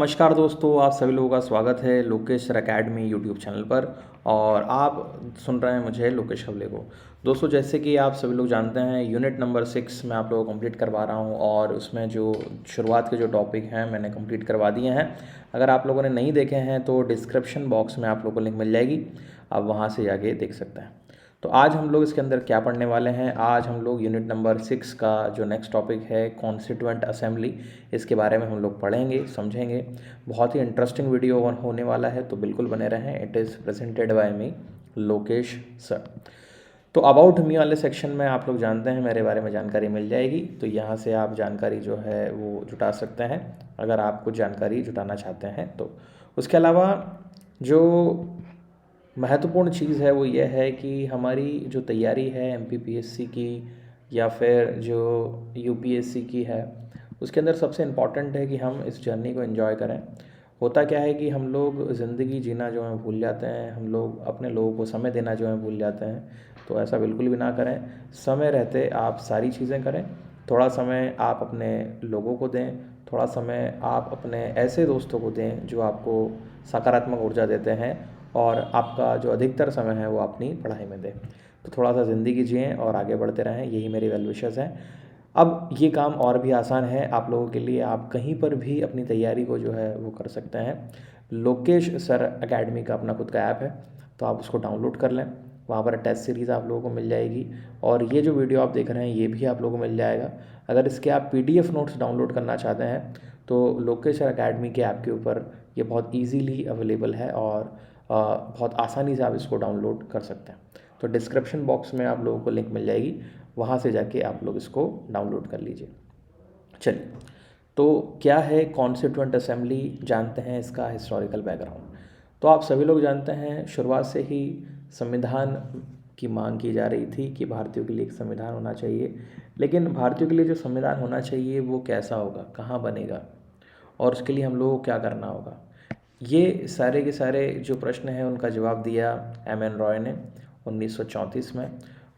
नमस्कार दोस्तों, आप सभी लोगों का स्वागत है Lokesh sir academy YouTube channel पर। और आप सुन रहे हैं मुझे लोकेश हवले को। दोस्तों, जैसे कि आप सभी लोग जानते हैं, यूनिट नंबर 6 मैं आप लोगों को कंप्लीट करवा रहा हूं और उसमें जो शुरुआत के जो टॉपिक हैं मैंने कंप्लीट करवा दिए हैं। अगर आप लोगों ने नहीं देखे हैं तो डिस्क्रिप्शन बॉक्स में आप लोगों को लिंक मिल जाएगी, आप वहाँ से जाके देख सकते हैं। तो आज हम लोग इसके अंदर क्या पढ़ने वाले हैं, आज हम लोग यूनिट नंबर 6 का जो नेक्स्ट टॉपिक है कॉन्स्टिट्यूएंट असेंबली, इसके बारे में हम लोग पढ़ेंगे, समझेंगे। बहुत ही इंटरेस्टिंग वीडियो होने वाला है, तो बिल्कुल बने रहें। It is presented by me Lokesh sir. तो अबाउट मी वाले सेक्शन में आप लोग जानते हैं मेरे बारे में जानकारी मिल जाएगी, तो यहाँ से आप जानकारी जो है वो जुटा सकते हैं अगर आप कुछ जानकारी जुटाना चाहते हैं तो। उसके अलावा जो महत्वपूर्ण चीज़ है वो ये है कि हमारी जो तैयारी है एमपीपीएससी की या फिर जो यूपीएससी की है, उसके अंदर सबसे इम्पॉर्टेंट है कि हम इस जर्नी को एंजॉय करें। होता क्या है कि हम लोग ज़िंदगी जीना जो है भूल जाते हैं, हम लोग अपने लोगों को समय देना जो है भूल जाते हैं। तो ऐसा बिल्कुल भी ना करें। समय रहते आप सारी चीज़ें करें। थोड़ा समय आप अपने लोगों को दें, थोड़ा समय आप अपने ऐसे दोस्तों को दें जो आपको सकारात्मक ऊर्जा देते हैं, और आपका जो अधिकतर समय है वो अपनी पढ़ाई में दें। तो थोड़ा सा ज़िंदगी जिएँ और आगे बढ़ते रहें, यही मेरी वेल विशेज़ हैं। अब ये काम और भी आसान है आप लोगों के लिए, आप कहीं पर भी अपनी तैयारी को जो है वो कर सकते हैं। लोकेश सर एकेडमी का अपना खुद का ऐप है, तो आप उसको डाउनलोड कर लें। वहाँ पर टेस्ट सीरीज़ आप लोगों को मिल जाएगी, और ये जो वीडियो आप देख रहे हैं ये भी आप लोगों को मिल जाएगा। अगर इसके आप पीडीएफ नोट्स डाउनलोड करना चाहते हैं तो लोकेश सर एकेडमी के ऐप के ऊपर ये बहुत ईजीली अवेलेबल है, और बहुत आसानी से आप इसको डाउनलोड कर सकते हैं। तो डिस्क्रिप्शन बॉक्स में आप लोगों को लिंक मिल जाएगी, वहाँ से जाके आप लोग इसको डाउनलोड कर लीजिए। चलिए, तो क्या है कॉन्स्टिट्यूएंट असेंबली, जानते हैं इसका हिस्टोरिकल बैकग्राउंड। तो आप सभी लोग जानते हैं शुरुआत से ही संविधान की मांग की जा रही थी कि भारतीयों के लिए एक संविधान होना चाहिए। लेकिन भारतीयों के लिए जो संविधान होना चाहिए वो कैसा होगा, कहाँ बनेगा, और उसके लिए हम लोगों को क्या करना होगा, ये सारे के सारे जो प्रश्न हैं उनका जवाब दिया एम.एन. रॉय ने 1934 में।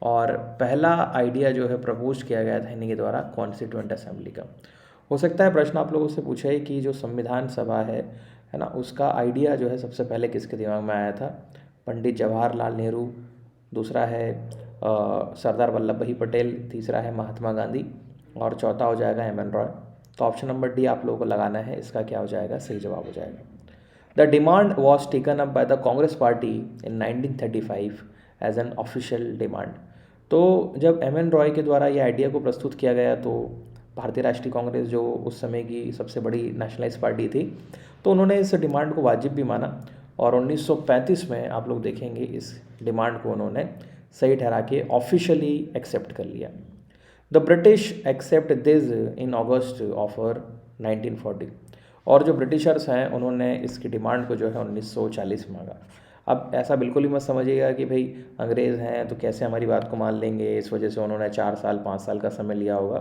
और पहला आइडिया जो है प्रपोज किया गया था इन्हीं के द्वारा कॉन्स्टिट्यूएंट असेंबली का। हो सकता है प्रश्न आप लोगों से पूछा है कि जो संविधान सभा है ना, उसका आइडिया जो है सबसे पहले किसके दिमाग में आया था। पंडित जवाहरलाल नेहरू, दूसरा है सरदार वल्लभ भाई पटेल, तीसरा है महात्मा गांधी, और चौथा हो जाएगा एम.एन. रॉय। तो ऑप्शन नंबर डी आप लोगों को लगाना है, इसका क्या हो जाएगा, सही जवाब हो जाएगा। The demand was taken up by the Congress Party in 1935 as an official demand। तो जब एम.एन. रॉय के द्वारा ये आइडिया को प्रस्तुत किया गया तो भारतीय राष्ट्रीय कांग्रेस, जो उस समय की सबसे बड़ी नेशनलाइज पार्टी थी, तो उन्होंने इस डिमांड को वाजिब भी माना, और 1935 में आप लोग देखेंगे इस डिमांड को उन्होंने सही ठहरा के ऑफिशियली एक्सेप्ट कर लिया। The British accept this in August of 1940। और जो ब्रिटिशर्स हैं उन्होंने इसकी डिमांड को जो है 1940 मांगा। अब ऐसा बिल्कुल ही मत समझिएगा कि भाई अंग्रेज़ हैं तो कैसे हमारी बात को मान लेंगे, इस वजह से उन्होंने 4 साल 5 साल का समय लिया होगा।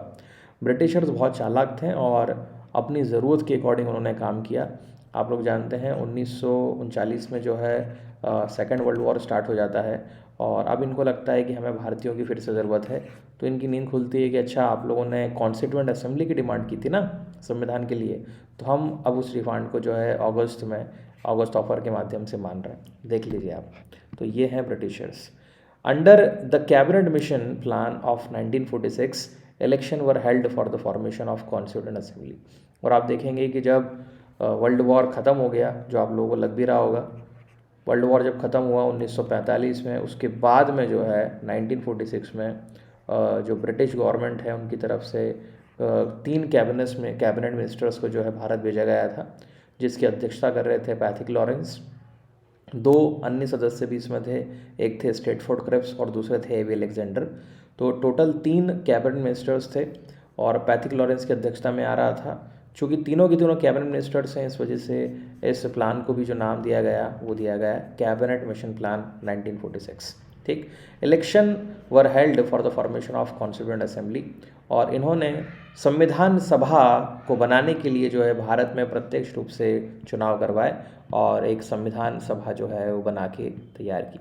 ब्रिटिशर्स बहुत चालाक थे और अपनी ज़रूरत के अकॉर्डिंग उन्होंने काम किया। आप लोग जानते हैं 1939 में जो है सेकेंड वर्ल्ड वॉर स्टार्ट हो जाता है, और अब इनको लगता है कि हमें भारतीयों की फिर से ज़रूरत है। तो इनकी नींद खुलती है कि अच्छा, आप लोगों ने कॉन्स्टिट्यूएंट असेंबली की डिमांड की थी ना संविधान के लिए, तो हम अब उस डिमांड को जो है अगस्त ऑफर के माध्यम से मान रहे हैं। देख लीजिए आप। तो ये हैं Britishers. Under the cabinet mission plan of 1946 election were held for the formation of constituent assembly. और आप देखेंगे कि जब वर्ल्ड वॉर ख़त्म हो गया, जो आप लोगों को लग भी रहा होगा, वर्ल्ड वॉर जब ख़त्म हुआ 1945 में, उसके बाद में जो है 1946 में जो ब्रिटिश गवर्नमेंट है उनकी तरफ से 3 कैबिनेट मिनिस्टर्स को जो है भारत भेजा गया था, जिसकी अध्यक्षता कर रहे थे पैथिक लॉरेंस। 2 अन्य सदस्य भी इसमें थे, एक थे स्टेटफोर्ड क्रिप्स और दूसरे थे एवी अलेक्जेंडर। तो टोटल 3 कैबिनेट मिनिस्टर्स थे, और पैथिक लॉरेंस की अध्यक्षता में आ रहा था। चूँकि तीनों के तीनों कैबिनेट मिनिस्टर्स हैं, इस वजह से इस प्लान को भी जो नाम दिया गया वो दिया गया कैबिनेट मिशन प्लान 1946। ठीक। Election were held for the formation of constituent assembly, और इन्होंने संविधान सभा को बनाने के लिए जो है भारत में प्रत्यक्ष रूप से चुनाव करवाए, और एक संविधान सभा जो है वो बना के तैयार की।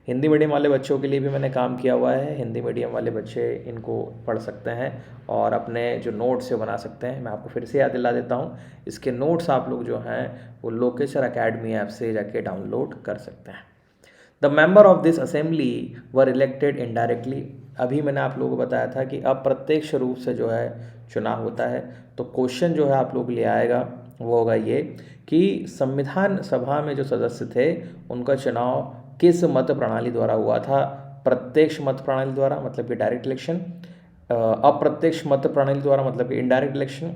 हिंदी मीडियम वाले बच्चों के लिए भी मैंने काम किया हुआ है। हिंदी मीडियम वाले बच्चे इनको पढ़ सकते हैं और अपने जो नोट्स से बना सकते हैं। मैं आपको फिर से याद दिला देता हूँ, इसके नोट्स आप लोग जो हैं वो लोकेशर अकेडमी ऐप से जाके डाउनलोड कर सकते हैं। The member of this assembly were elected indirectly. अभी मैंने आप लोगों को बताया था कि अप्रत्यक्ष रूप से जो है चुनाव होता है। तो क्वेश्चन जो है आप लोग के लिए आएगा वो होगा ये कि संविधान सभा में जो सदस्य थे उनका चुनाव किस मत प्रणाली द्वारा हुआ था। प्रत्यक्ष मत प्रणाली द्वारा मतलब कि डायरेक्ट इलेक्शन, अप्रत्यक्ष मत प्रणाली द्वारा मतलब कि इनडायरेक्ट इलेक्शन,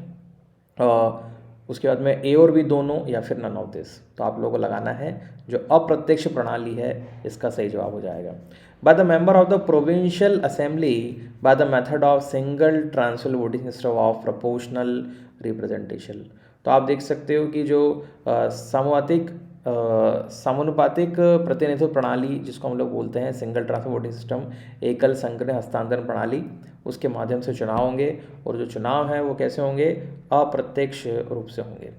उसके बाद में ए और बी दोनों, या फिर नन ऑफ दिस। तो आप लोगों को लगाना है जो अप्रत्यक्ष प्रणाली है, इसका सही जवाब हो जाएगा। By the member of the provincial assembly by the method of single transfer voting system of proportional representation. तो आप देख सकते हो कि जो समानुपातिक प्रतिनिधित्व प्रणाली जिसको हम लोग बोलते हैं सिंगल ट्रांसफर वोटिंग सिस्टम, एकल संक्रमण हस्तांतरण प्रणाली, उसके माध्यम से चुनाव होंगे और जो चुनाव हैं वो कैसे होंगे, अप्रत्यक्ष रूप से होंगे।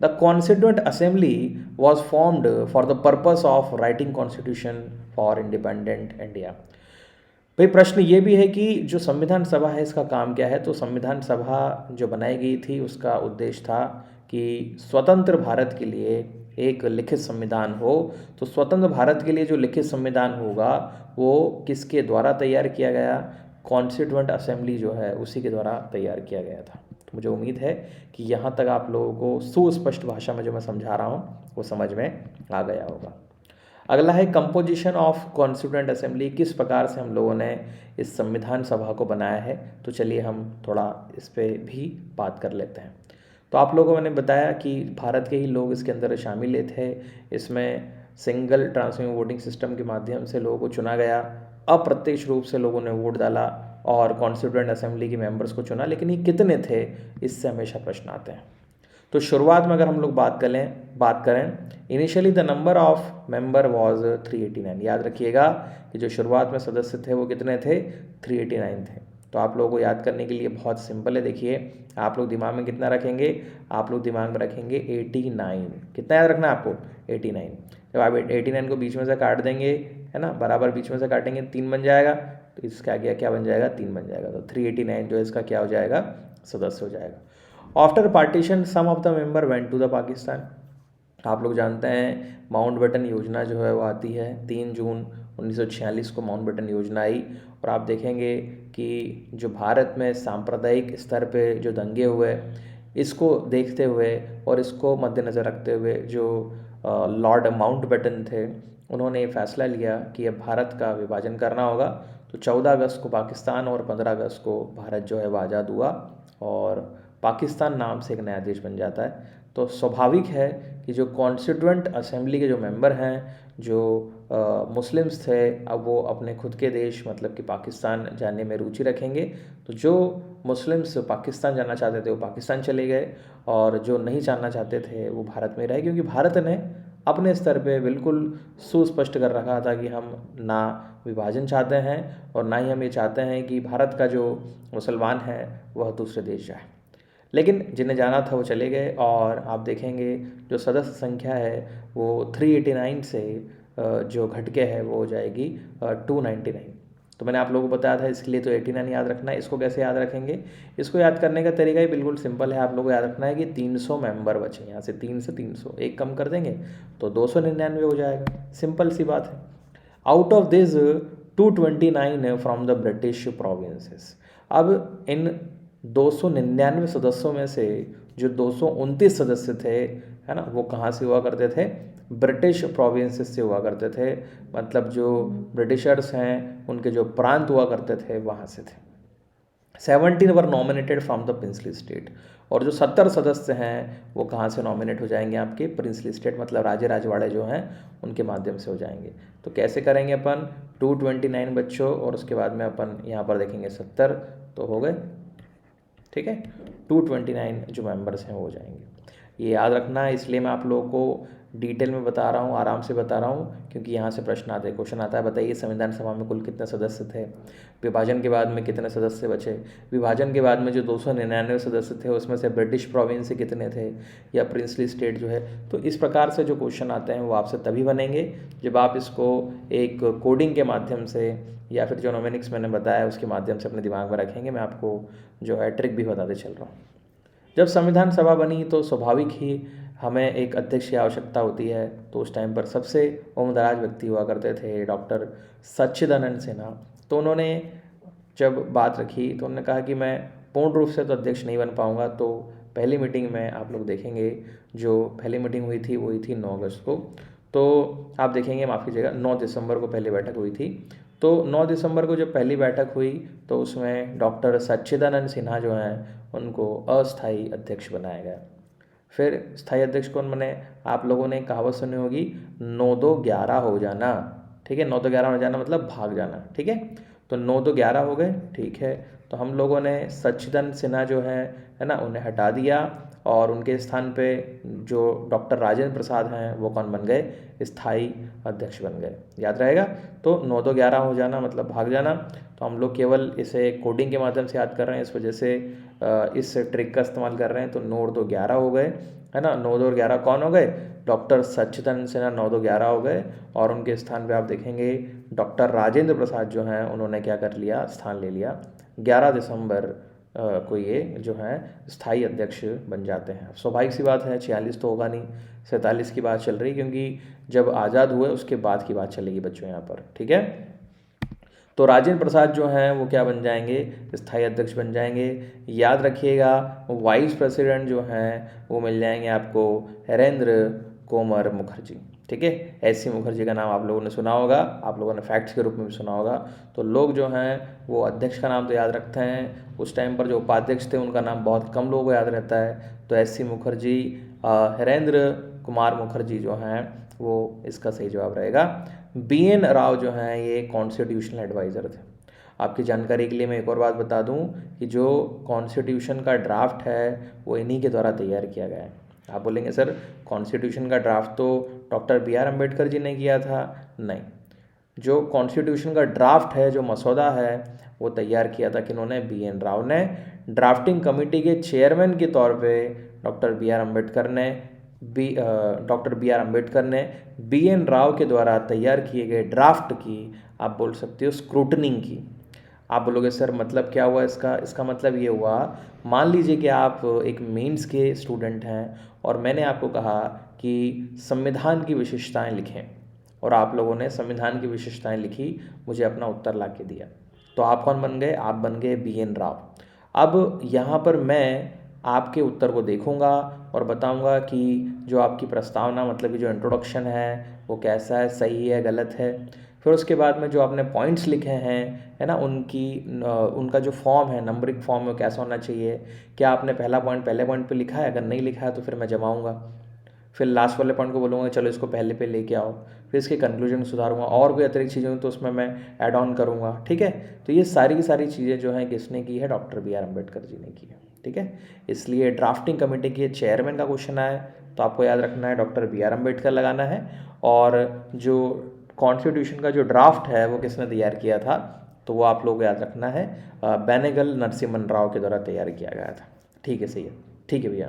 The constituent assembly was formed for the purpose of writing constitution for independent India. भाई प्रश्न ये भी है कि जो संविधान सभा है इसका काम क्या है। तो संविधान सभा जो बनाई गई थी उसका उद्देश्य था कि स्वतंत्र भारत के लिए एक लिखित संविधान हो। तो स्वतंत्र भारत के लिए जो लिखित संविधान होगा वो किसके द्वारा तैयार किया गया, कॉन्स्टिट्यूएंट असेंबली जो है उसी के द्वारा तैयार किया गया था। तो मुझे उम्मीद है कि यहाँ तक आप लोगों को सुस्पष्ट भाषा में जो मैं समझा रहा हूँ वो समझ में आ गया होगा। अगला है कंपोजिशन ऑफ कॉन्स्टिट्यूएंट असेंबली। किस प्रकार से हम लोगों ने इस संविधान सभा को बनाया है, तो चलिए हम थोड़ा इस पर भी बात कर लेते हैं। तो आप लोगों को मैंने बताया कि भारत के ही लोग इसके अंदर शामिल थे। इसमें सिंगल ट्रांसफर वोटिंग सिस्टम के माध्यम से लोगों को चुना गया, अप्रत्यक्ष रूप से लोगों ने वोट डाला और कॉन्स्टिट्यूएंट असेंबली के मेंबर्स को चुना। लेकिन ये कितने थे, इससे हमेशा प्रश्न आते हैं। तो शुरुआत में अगर हम लोग बात करें initially the number of member was 389। याद रखिएगा कि जो शुरुआत में सदस्य थे वो कितने थे, 389 थे। तो आप लोगों को याद करने के लिए बहुत सिंपल है। देखिए आप लोग दिमाग में कितना रखेंगे, आप लोग दिमाग में रखेंगे 89। कितना याद रखना है आपको, 89। जब आप 89 को बीच में से काट देंगे, है ना, बराबर बीच में से काटेंगे, 3 बन जाएगा। तो इसका आगे क्या बन जाएगा, 3 बन जाएगा। तो 389 जो है इसका क्या हो जाएगा, सदस्य हो जाएगा। After partition some of the member went to the Pakistan. आप लोग जानते हैं माउंटबेटन योजना जो है वो आती है 3 जून 1946 को माउंटबेटन योजना आई। और आप देखेंगे कि जो भारत में सांप्रदायिक स्तर पे जो दंगे हुए, इसको देखते हुए और इसको मद्देनज़र रखते हुए जो लॉर्ड माउंटबेटन थे उन्होंने ये फैसला लिया कि अब भारत का विभाजन करना होगा। तो 14 अगस्त को पाकिस्तान और 15 अगस्त को भारत जो है वो आज़ाद हुआ और पाकिस्तान नाम से एक नया देश बन जाता है। तो स्वाभाविक है कि जो कॉन्स्टिट्यूएंट असेंबली के जो मेंबर हैं, जो मुस्लिम्स थे, अब वो अपने खुद के देश मतलब कि पाकिस्तान जाने में रुचि रखेंगे। तो जो मुस्लिम्स पाकिस्तान जाना चाहते थे वो पाकिस्तान चले गए और जो नहीं जाना चाहते थे वो भारत में रहे, क्योंकि भारत ने अपने स्तर पे बिल्कुल सुस्पष्ट कर रखा था कि हम ना विभाजन चाहते हैं और ना ही हम ये चाहते हैं कि भारत का जो मुसलमान है वह दूसरे देश जाए। लेकिन जिन्हें जाना था वो चले गए और आप देखेंगे जो सदस्य संख्या है वो 389 से जो घट के है वो हो जाएगी 299। तो मैंने आप लोगों को बताया था इसके लिए तो 89 याद रखना है। इसको कैसे याद रखेंगे, इसको याद करने का तरीका ही बिल्कुल सिंपल है। आप लोगों को याद रखना है कि 300 मेंबर बचे, यहाँ से 3 से 300 एक कम कर देंगे तो 299 हो जाएगा। सिंपल सी बात है। Out of this 229 from the British provinces. अब इन 299 सदस्यों में से जो 229 सदस्य थे, है ना, वो कहाँ से हुआ करते थे, ब्रिटिश प्रोविंसेस से हुआ करते थे। मतलब जो ब्रिटिशर्स हैं उनके जो प्रांत हुआ करते थे वहाँ से थे। 17 were nominated from the princely state. और जो 70 सदस्य हैं वो कहाँ से नॉमिनेट हो जाएंगे, आपके प्रिंसली स्टेट मतलब राजे राजवाड़े जो हैं उनके माध्यम से हो जाएंगे। तो कैसे करेंगे अपन, 229 बच्चों और उसके बाद में अपन यहाँ पर देखेंगे 70, तो हो गए, ठीक है। 229 जो मेंबर्स हैं वो हो जाएंगे। ये याद रखना है, इसलिए मैं आप लोगों को डिटेल में बता रहा हूँ, आराम से बता रहा हूँ, क्योंकि यहाँ से प्रश्न आते हैं। क्वेश्चन आता है, बताइए संविधान सभा में कुल कितने सदस्य थे, विभाजन के बाद में कितने सदस्य बचे, विभाजन के बाद में जो 299 सदस्य थे उसमें से ब्रिटिश प्रोविंस से कितने थे, या प्रिंसली स्टेट जो है। तो इस प्रकार से जो क्वेश्चन आते हैं वो आपसे तभी बनेंगे जब आप इसको एक कोडिंग के माध्यम से या फिर जो नोमेनिक्स मैंने बताया उसके माध्यम से अपने दिमाग में रखेंगे। मैं आपको जो है ट्रिक भी बताते चल रहा हूँ। जब संविधान सभा बनी तो स्वाभाविक ही हमें एक अध्यक्ष की आवश्यकता होती है। तो उस टाइम पर सबसे उम्रदराज व्यक्ति हुआ करते थे डॉक्टर सच्चिदानंद सिन्हा। तो उन्होंने जब बात रखी तो उन्होंने कहा कि मैं पूर्ण रूप से तो अध्यक्ष नहीं बन पाऊंगा। तो पहली मीटिंग में आप लोग देखेंगे, जो पहली मीटिंग हुई थी वो हुई थी 9 अगस्त को। तो आप देखेंगे, माफ़ कीजिएगा, 9 दिसंबर को पहली बैठक हुई थी। तो 9 दिसंबर को जब पहली बैठक हुई तो उसमें डॉक्टर सच्चिदानंद सिन्हा जो हैं उनको अस्थाई अध्यक्ष बनाया गया। फिर स्थायी अध्यक्ष कौन बने? आप लोगों ने कहावत सुनी होगी, 9-2-11 हो जाना। ठीक है, 9-2-11 हो जाना मतलब भाग जाना। ठीक है, तो 9-2-11 हो गए। ठीक है, तो हम लोगों ने सच्चिदानंद सिन्हा जो है ना, उन्हें हटा दिया और उनके स्थान पे जो डॉक्टर राजेंद्र प्रसाद हैं वो कौन बन गए? स्थायी अध्यक्ष बन गए। याद रहेगा। तो 9-2-11 हो जाना मतलब भाग जाना। तो हम लोग केवल इसे कोडिंग के माध्यम से याद कर रहे हैं, इस वजह से इस ट्रिक का इस्तेमाल कर रहे हैं। तो 9-2-11 हो गए, है ना। 9-2-11 कौन हो गए? डॉक्टर सच्चिदानंद सिन्हा 9-2-11 हो गए। और उनके स्थान पे आप देखेंगे डॉक्टर राजेंद्र प्रसाद जो हैं उन्होंने क्या कर लिया? स्थान ले लिया। 11 दिसंबर को ये जो है स्थायी अध्यक्ष बन जाते हैं। स्वाभाविक सी बात है, 46 तो होगा नहीं, 47 की बात चल रही, क्योंकि जब आज़ाद हुए उसके बाद की बात चलेगी बच्चों यहाँ पर। ठीक है, तो राजेंद्र प्रसाद जो हैं वो क्या बन जाएंगे? स्थायी अध्यक्ष बन जाएंगे। याद रखिएगा, वाइस प्रेसिडेंट जो हैं वो मिल जाएंगे आपको हरेंद्र कुमार मुखर्जी। ठीक है, एस सी मुखर्जी का नाम आप लोगों ने सुना होगा, आप लोगों ने फैक्ट्स के रूप में भी सुना होगा। तो लोग जो हैं वो अध्यक्ष का नाम तो याद रखते हैं, उस टाइम पर जो उपाध्यक्ष थे उनका नाम बहुत कम लोगों को याद रहता है। तो एस सी मुखर्जी, हरेंद्र कुमार मुखर्जी जो हैं वो इसका सही जवाब रहेगा। BN राव जो हैं ये कॉन्स्टिट्यूशनल एडवाइज़र थे। आपकी जानकारी के लिए मैं एक और बात बता दूं कि जो कॉन्स्टिट्यूशन का ड्राफ्ट है वो इन्हीं के द्वारा तैयार किया गया है। आप बोलेंगे सर कॉन्स्टिट्यूशन का ड्राफ्ट तो डॉक्टर BR अम्बेडकर जी ने किया था। नहीं, जो कॉन्स्टिट्यूशन का ड्राफ्ट है, जो मसौदा है, वो तैयार किया था किन्होंने? BN राव ने। ड्राफ्टिंग कमेटी के चेयरमैन के तौर पे डॉक्टर BR अम्बेडकर ने BN राव के द्वारा तैयार किए गए ड्राफ्ट की आप बोल सकते हो स्क्रूटनिंग की। आप बोलोगे सर मतलब क्या हुआ इसका? इसका मतलब ये हुआ, मान लीजिए कि आप एक मेंस के स्टूडेंट हैं और मैंने आपको कहा कि संविधान की विशेषताएं लिखें, और आप लोगों ने संविधान की विशेषताएं लिखी, मुझे अपना उत्तर ला के दिया। तो आप कौन बन गए? आप बन गए BN राव। अब यहाँ पर मैं आपके उत्तर को देखूंगा और बताऊंगा कि जो आपकी प्रस्तावना मतलब कि जो इंट्रोडक्शन है वो कैसा है, सही है, गलत है। फिर उसके बाद में जो आपने पॉइंट्स लिखे हैं, है ना, उनका जो फॉर्म है, नंबरिंग फॉर्म में कैसा होना चाहिए, क्या आपने पहला पॉइंट पहले पॉइंट पे लिखा है? अगर नहीं लिखा है तो फिर मैं जमाऊंगा। फिर लास्ट वाले पॉइंट को बोलूँगा चलो इसको पहले पे लेके आओ। फिर इसके कंक्लूजन सुधारूंगा, और कोई अतिरिक्त चीज़ें हो तो उसमें मैं ऐड ऑन करूँगा। ठीक है, तो ये सारी की सारी चीज़ें जो हैं किसने की है? डॉक्टर BR अम्बेडकर जी ने की है। ठीक है, इसलिए ड्राफ्टिंग कमेटी के चेयरमैन का क्वेश्चन आए तो आपको याद रखना है डॉक्टर BR अम्बेडकर लगाना है। और जो कॉन्स्टिट्यूशन का जो ड्राफ्ट है वो किसने तैयार किया था? तो वो आप लोगों को याद रखना है, बेनेगल नरसिम्हन राव के द्वारा तैयार किया गया था। ठीक है, सही है। ठीक है भैया,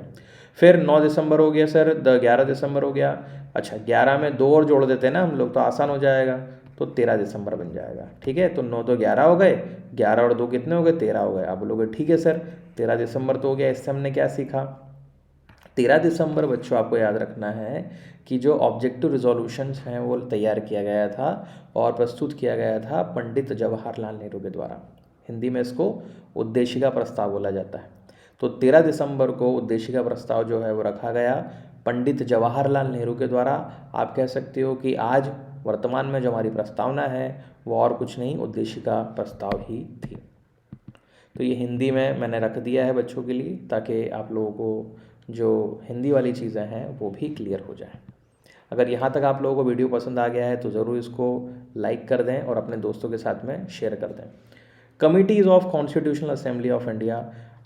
फिर 9 दिसंबर हो गया सर, 11 दिसंबर हो गया। अच्छा, 11 में 2 और जोड़ देते हैं ना हम लोग तो आसान हो जाएगा, तो 13 दिसंबर बन जाएगा। ठीक है, तो 9-2-11 हो गए, 11 और 2 कितने हो गए? 13 हो गए। आप बोलोगे ठीक है सर 13 दिसंबर तो हो गया। इससे हमने क्या सीखा? 13 दिसंबर बच्चों आपको याद रखना है कि जो ऑब्जेक्टिव रिजोल्यूशंस हैं वो तैयार किया गया था और प्रस्तुत किया गया था पंडित जवाहरलाल नेहरू के द्वारा। हिंदी में इसको उद्देशिका प्रस्ताव बोला जाता है। तो 13 दिसंबर को उद्देशिका प्रस्ताव जो है वो रखा गया पंडित जवाहरलाल नेहरू के द्वारा। आप कह सकते हो कि आज वर्तमान में जो हमारी प्रस्तावना है वो और कुछ नहीं, उद्देशिका प्रस्ताव ही थी। तो ये हिंदी में मैंने रख दिया है बच्चों के लिए, ताकि आप लोगों को जो हिंदी वाली चीज़ें हैं वो भी क्लियर हो जाए। अगर यहाँ तक आप लोगों को वीडियो पसंद आ गया है तो ज़रूर इसको लाइक कर दें और अपने दोस्तों के साथ में शेयर कर दें। Committees of constitutional assembly of India,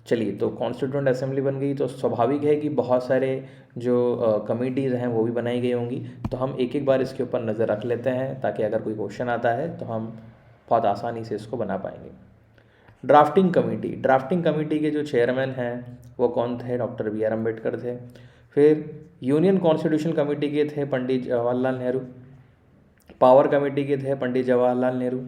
चलिए, तो कॉन्स्टिट्यूएंट असेंबली बन गई, तो स्वाभाविक है कि बहुत सारे जो कमिटीज़ हैं वो भी बनाई गई होंगी। तो हम एक एक बार इसके ऊपर नज़र रख लेते हैं ताकि अगर कोई क्वेश्चन आता है तो हम बहुत आसानी से इसको बना पाएंगे। ड्राफ्टिंग कमेटी के जो चेयरमैन हैं वो कौन थे? डॉक्टर बी आर अम्बेडकर थे। फिर यूनियन कॉन्स्टिट्यूशन कमेटी के थे पंडित जवाहरलाल नेहरू। पावर कमेटी के थे पंडित जवाहरलाल नेहरू।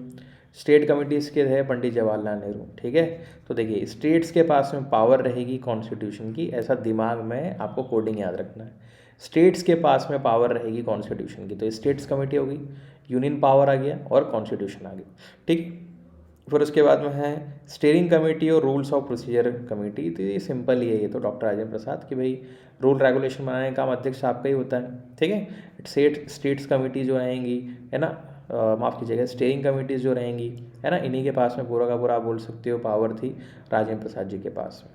स्टेट कमिटीज़ के थे पंडित जवाहरलाल नेहरू। ठीक है, तो देखिए स्टेट्स के पास में पावर रहेगी कॉन्स्टिट्यूशन की, ऐसा दिमाग में आपको कोडिंग याद रखना है। स्टेट्स के पास में पावर रहेगी कॉन्स्टिट्यूशन की, तो स्टेट्स कमेटी होगी, यूनियन पावर आ गया और कॉन्स्टिट्यूशन आ गई। ठीक, फिर उसके बाद में है स्टीयरिंग कमेटी और रूल्स ऑफ प्रोसीजर कमेटी। तो ये सिंपल ही है, ये तो डॉक्टर राजेंद्र प्रसाद कि भाई रूल रेगुलेशन बनाने का काम अध्यक्ष आपका ही होता है। ठीक है, स्टेट्स कमेटी जो रहेंगी, है ना, माफ़ कीजिएगा, स्टीयरिंग कमेटीज़ जो रहेंगी, है ना, इन्हीं के पास में पूरा का पूरा आप बोल सकते हो पावर थी राजेंद्र प्रसाद जी के पास में।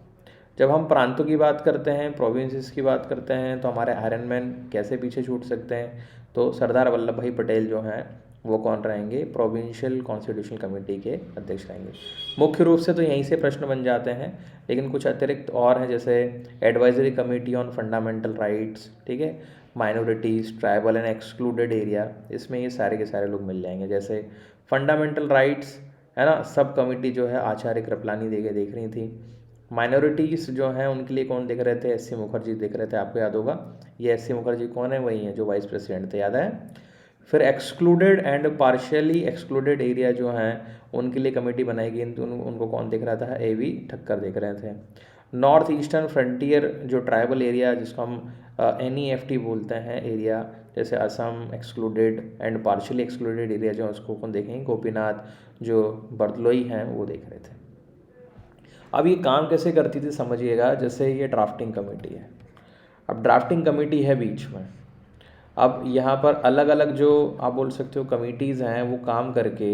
जब हम प्रांतों की बात करते हैं, प्रोविंसेस की बात करते हैं, तो हमारे आयरन मैन कैसे पीछे छूट सकते हैं? तो सरदार वल्लभ भाई पटेल जो हैं वो कौन रहेंगे? प्रोविंशियल कॉन्स्टिट्यूशनल कमेटी के अध्यक्ष रहेंगे। मुख्य रूप से तो यहीं से प्रश्न बन जाते हैं, लेकिन कुछ अतिरिक्त और हैं, जैसे advisory committee on fundamental rights, ठीक है, minorities, tribal and excluded area, इसमें ये सारे के सारे लोग मिल जाएंगे। जैसे फंडामेंटल राइट्स, है ना, सब कमेटी जो है आचार्य कृपलानी देख रही थी। माइनॉरिटीज़ जो हैं उनके लिए कौन देख रहे थे? एस.सी. मुखर्जी देख रहे थे, आपको याद होगा। ये एस.सी. मुखर्जी कौन है? वही हैं जो वाइस प्रेसिडेंट थे, याद है। फिर excluded and partially excluded area जो हैं उनके लिए कमेटी बनाई गई, तो उनको कौन देख रहा था? ए.वी. ठक्कर देख रहे थे। नॉर्थ ईस्टर्न फ्रंटियर जो ट्राइबल एरिया, जिसको हम NEFT बोलते हैं एरिया, जैसे Assam excluded and partially excluded area जो है उसको कौन देखेंगे? गोपीनाथ जो बर्दलोई हैं वो देख रहे थे। अब ये काम कैसे करती थी समझिएगा। जैसे ये ड्राफ्टिंग कमेटी है, अब ड्राफ्टिंग कमेटी है बीच में, अब यहाँ पर अलग अलग जो आप बोल सकते हो कमिटीज़ हैं वो काम करके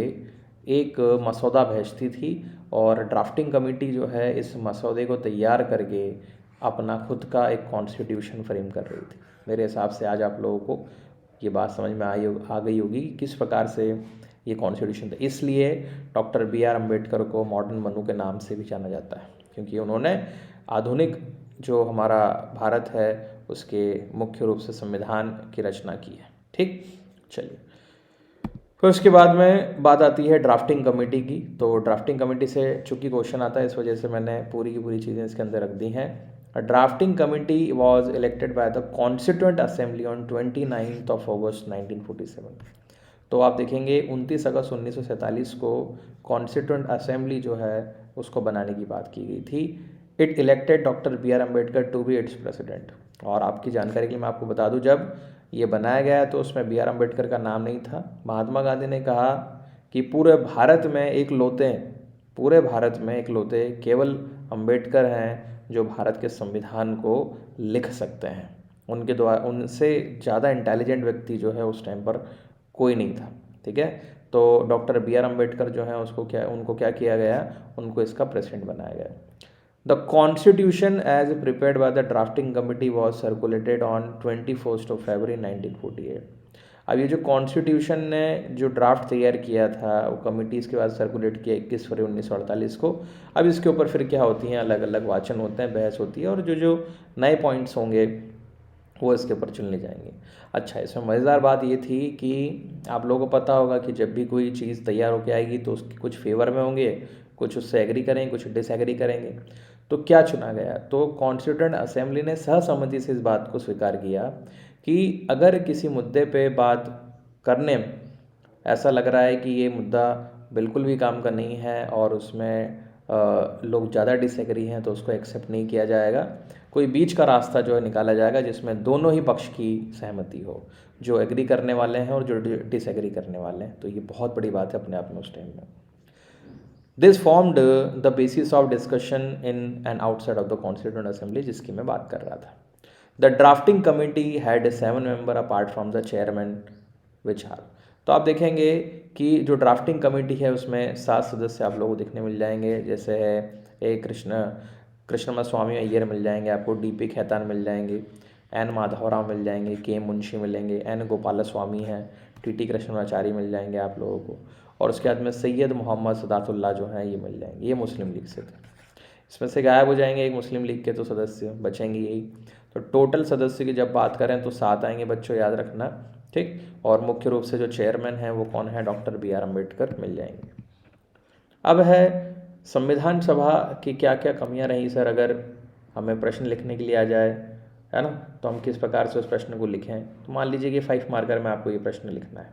एक मसौदा भेजती थी, और ड्राफ्टिंग कमेटी जो है इस मसौदे को तैयार करके अपना खुद का एक कॉन्स्टिट्यूशन फ्रेम कर रही थी। मेरे हिसाब से आज आप लोगों को ये बात समझ में आ गई होगी किस प्रकार से ये कॉन्स्टिट्यूशन था। इसलिए डॉक्टर बी आर अम्बेडकर को मॉडर्न मनु के नाम से भी जाना जाता है, क्योंकि उन्होंने आधुनिक जो हमारा भारत है उसके मुख्य रूप से संविधान की रचना की है। ठीक, चलिए, फिर उसके बाद में बात आती है ड्राफ्टिंग कमेटी की। तो ड्राफ्टिंग कमेटी से चूंकि क्वेश्चन आता है, इस वजह से मैंने पूरी की पूरी चीज़ें इसके अंदर रख दी हैं। Drafting committee was elected by the constituent assembly on 29 अगस्त 1947। तो आप देखेंगे 29 अगस्त 1947 को कॉन्स्टिट्यूएंट असेंबली जो है उसको बनाने की बात की गई थी। It elected doctor B R Ambedkar to be its president. और आपकी जानकारी के लिए मैं आपको बता दूं, जब ये बनाया गया तो उसमें बी आर अम्बेडकर का नाम नहीं था। महात्मा गांधी ने कहा कि पूरे भारत में एक लौते केवल अम्बेडकर हैं जो भारत के संविधान को लिख सकते हैं। उनके द्वारा उनसे ज़्यादा इंटेलिजेंट व्यक्ति जो है उस टाइम पर कोई नहीं था। ठीक है, तो डॉक्टर बी आर अम्बेडकर जो है उनको क्या किया गया? उनको इसका प्रेसिडेंट बनाया गया। The constitution as prepared by the drafting committee was circulated on 21 February 1948। अब ये जो कॉन्स्टिट्यूशन ने जो ड्राफ्ट तैयार किया था वो कमिटी इसके बाद सर्कुलेट किया 21 फरवरी 1948 को। अब इसके ऊपर फिर क्या होती हैं, अलग अलग वाचन होते हैं, बहस होती है, और जो नए पॉइंट्स होंगे वो इसके ऊपर चुन ले जाएंगे। अच्छा, इसमें मज़ेदार बात ये थी कि आप लोगों को पता होगा कि जब भी कोई चीज़ तैयार होकर आएगी तो उसके कुछ फेवर में होंगे, कुछ उससे एग्री करेंगे, कुछ डिसएग्री करेंगे। तो क्या चुना गया? तो कॉन्स्टिट्यूएंट असेंबली ने सहसम्मति से इस बात को स्वीकार किया कि अगर किसी मुद्दे पे बात करने में ऐसा लग रहा है कि ये मुद्दा बिल्कुल भी काम का नहीं है और उसमें लोग ज़्यादा डिसएग्री हैं, तो उसको एक्सेप्ट नहीं किया जाएगा। कोई बीच का रास्ता जो है निकाला जाएगा जिसमें दोनों ही पक्ष की सहमति हो, जो एग्री करने वाले हैं और जो डिसएग्री करने वाले हैं। तो ये बहुत बड़ी बात है अपने आप में उस टाइम में। This formed the basis of discussion in and outside of the constituent assembly, जिसकी मैं बात कर रहा था। The drafting committee had 7 member apart from the chairman which are. तो आप देखेंगे कि जो ड्राफ्टिंग कमेटी है उसमें 7 सदस्य आप लोगों को देखने मिल जाएंगे। जैसे है ए कृष्णमा स्वामी अय्यर मिल जाएंगे आपको, DP खेतान मिल जाएंगे, N माधवराव मिल जाएंगे, K मुंशी मिलेंगे, N गोपाल स्वामी हैं, TT कृष्णमाचारी मिल जाएंगे आप लोगों को, और उसके बाद में सैयद मोहम्मद सदातुल्लाह जो हैं ये मिल जाएंगे। ये मुस्लिम लीग से थे। इसमें से गायब हो जाएंगे एक मुस्लिम लीग के तो सदस्य, बचेंगे यही। तो टोटल सदस्य की जब बात करें तो 7 आएंगे बच्चों, याद रखना, ठीक। और मुख्य रूप से जो चेयरमैन है वो कौन है, डॉक्टर BR अम्बेडकर मिल जाएंगे। अब है संविधान सभा की क्या क्या कमियां रही सर, अगर हमें प्रश्न लिखने के लिए आ जाए, है ना, तो हम किस प्रकार से उस प्रश्न को लिखें। तो मान लीजिए कि 5 मार्कर में आपको ये प्रश्न लिखना है,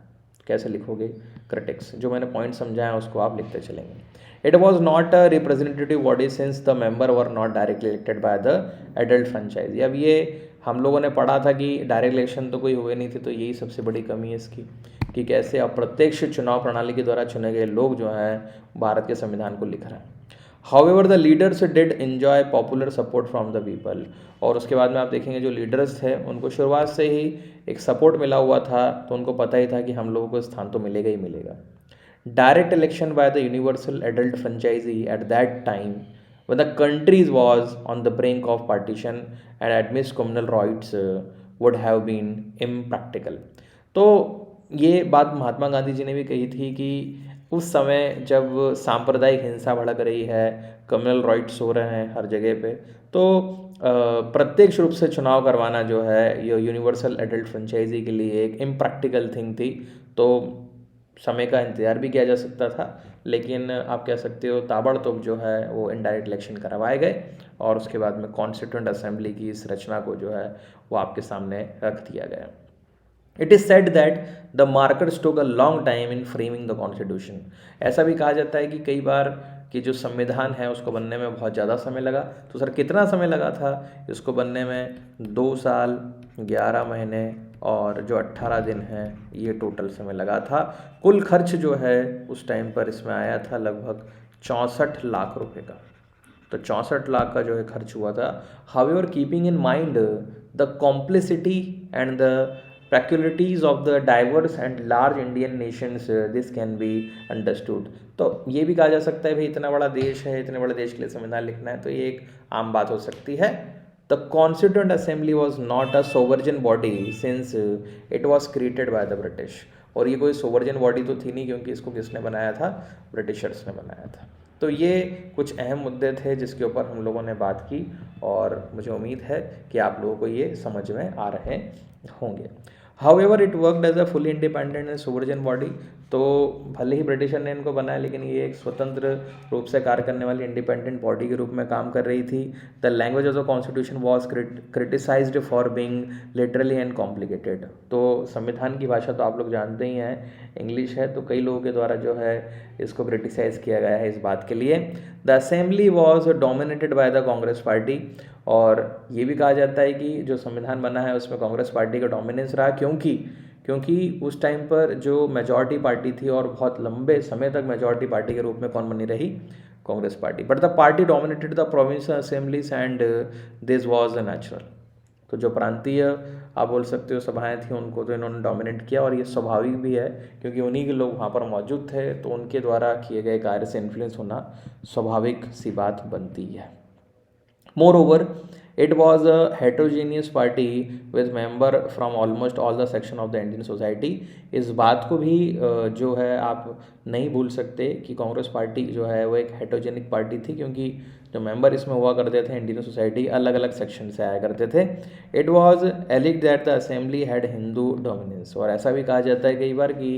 कैसे लिखोगे, क्रिटिक्स, जो मैंने पॉइंट समझाया उसको आप लिखते चलेंगे। It was not a representative body since the member were not directly elected by the adult franchise. अब ये हम लोगों ने पढ़ा था कि डायरेक्ट इलेक्शन तो कोई हुए नहीं थे, तो यही सबसे बड़ी कमी है इसकी, कि कैसे अप्रत्यक्ष चुनाव प्रणाली के द्वारा चुने गए लोग जो हैं भारत के संविधान को लिख रहे हैं। However the leaders did enjoy popular support from the people. और उसके बाद में आप देखेंगे जो लीडर्स थे उनको शुरुआत से ही एक सपोर्ट मिला हुआ था, तो उनको पता ही था कि हम लोगों को स्थान तो मिलेगा ही मिलेगा। Direct election by the universal adult franchise at that time when the countries was on the brink of partition and admits communal rights would have been impractical। तो ये बात महात्मा गांधी जी ने भी कही थी कि उस समय जब सांप्रदायिक हिंसा भड़क रही है, कम्युनल राइट्स हो रहे हैं हर जगह पे, तो प्रत्यक्ष रूप से चुनाव करवाना जो है ये यूनिवर्सल एडल्ट फ्रेंचाइजी के लिए एक इम्प्रैक्टिकल थिंग थी। तो समय का इंतज़ार भी किया जा सकता था, लेकिन आप कह सकते हो ताबड़तोड़ जो है वो इनडायरेक्ट इलेक्शन करवाए गए और उसके बाद में कॉन्स्टिट्यूएंट असेंबली की इस रचना को जो है वो आपके सामने रख दिया गया। It is said that the markers took a long time in framing the constitution. ऐसा भी कहा जाता है कि कई बार कि जो संविधान है उसको बनने में बहुत ज़्यादा समय लगा। तो सर कितना समय लगा था इसको बनने में? 2 साल 11 महीने और जो 18 दिन हैं ये टोटल समय लगा था। कुल खर्च जो है उस टाइम पर इसमें आया था लगभग 64 लाख रुपए का। तो 64 लाख का जो है खर्च हुआ था। However keeping in mind the complicity and the peculiarities of the diverse and large Indian nations, this can be understood। तो ये भी कहा जा सकता है भाई इतना बड़ा देश है, इतने बड़े देश के लिए संविधान लिखना है, तो ये एक आम बात हो सकती है। The constituent assembly was not a सोवर्जन body since it was created by the British. और ये कोई सोवर्जन बॉडी तो थी नहीं, क्योंकि इसको किसने बनाया था? ब्रिटिशर्स ने बनाया था। तो ये कुछ अहम मुद्दे थे जिसके ऊपर हम लोगों ने बात की, और मुझे उम्मीद है कि आप लोगों को ये समझ में आ रहे होंगे। However it worked as a fully independent and sovereign body. तो भले ही ब्रिटिशर ने इनको बनाया, लेकिन ये एक स्वतंत्र रूप से कार्य करने वाली इंडिपेंडेंट बॉडी के रूप में काम कर रही थी। The language of the constitution was criticised for being literally and complicated. तो संविधान की भाषा तो आप लोग जानते ही हैं, इंग्लिश है, तो कई लोगों के द्वारा जो है इसको क्रिटिसाइज किया गया है इस बात के लिए। The assembly was dominated by the Congress party. और ये भी कहा जाता है कि जो संविधान बना है उसमें कांग्रेस पार्टी का डोमिनेंस रहा, क्योंकि उस टाइम पर जो मेजॉरिटी पार्टी थी और बहुत लंबे समय तक मेजॉरिटी पार्टी के रूप में कौन बनी रही? Congress party. But the party dominated the provincial assemblies and this was natural. तो जो प्रांतीय आप बोल सकते हो सभाएं थी उनको तो इन्होंने डोमिनेट किया, और ये स्वाभाविक भी है क्योंकि उन्हीं के लोग वहाँ पर मौजूद थे, तो उनके द्वारा किए गए कार्य से इन्फ्लुएंस होना स्वाभाविक सी बात बनती है। Moreover, it was a heterogeneous party with member from almost all the section of the Indian society। इस बात को भी जो है आप नहीं भूल सकते कि कांग्रेस पार्टी जो है वो एक हेटरोजेनिक पार्टी थी, क्योंकि जो मेंबर इसमें हुआ करते थे इंडियन सोसाइटी अलग अलग सेक्शन से आया करते थे। It was alleged that the assembly had Hindu dominance. और ऐसा भी कहा जाता है कई बार कि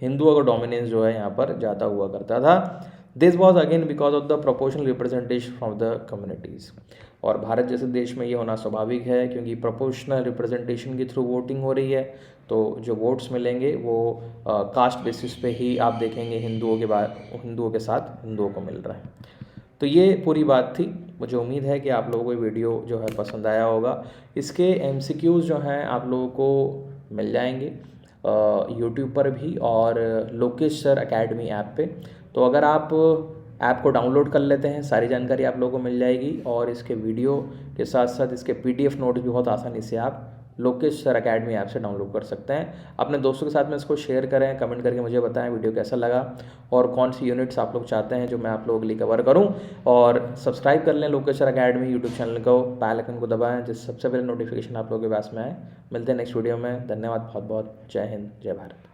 हिंदुओं का डोमिनेंस जो है यहाँ पर ज़्यादा हुआ करता था। This was again because of the proportional representation from the communities. और भारत जैसे देश में ये होना स्वाभाविक है, क्योंकि प्रोपोर्शनल रिप्रेजेंटेशन के थ्रू वोटिंग हो रही है, तो जो वोट्स मिलेंगे वो कास्ट बेसिस पे ही आप देखेंगे हिंदुओं के साथ हिंदुओं को मिल रहा है। तो ये पूरी बात थी। मुझे उम्मीद है कि आप लोगों को ये वीडियो जो है पसंद आया होगा। इसके MCQs जो हैं आप लोगों को मिल जाएंगे यूट्यूब पर भी और लोकेश सर अकेडमी ऐप पे। तो अगर आप ऐप को डाउनलोड कर लेते हैं सारी जानकारी आप लोगों को मिल जाएगी, और इसके वीडियो के साथ साथ इसके PDF नोट्स भी बहुत आसानी से आप लोकेश सर अकेडमी ऐप से डाउनलोड कर सकते हैं। अपने दोस्तों के साथ में इसको शेयर करें, कमेंट करके मुझे बताएं वीडियो कैसा लगा और कौन सी यूनिट्स आप लोग चाहते हैं जो मैं आप लोगों के लिए कवर करूं। और सब्सक्राइब कर लें Lokesh sir academy YouTube channel को, बेल आइकन को दबाएं जिससे सबसे पहले नोटिफिकेशन आप लोगों के पास में आए। मिलते हैं नेक्स्ट वीडियो में। धन्यवाद बहुत बहुत। जय हिंद, जय भारत।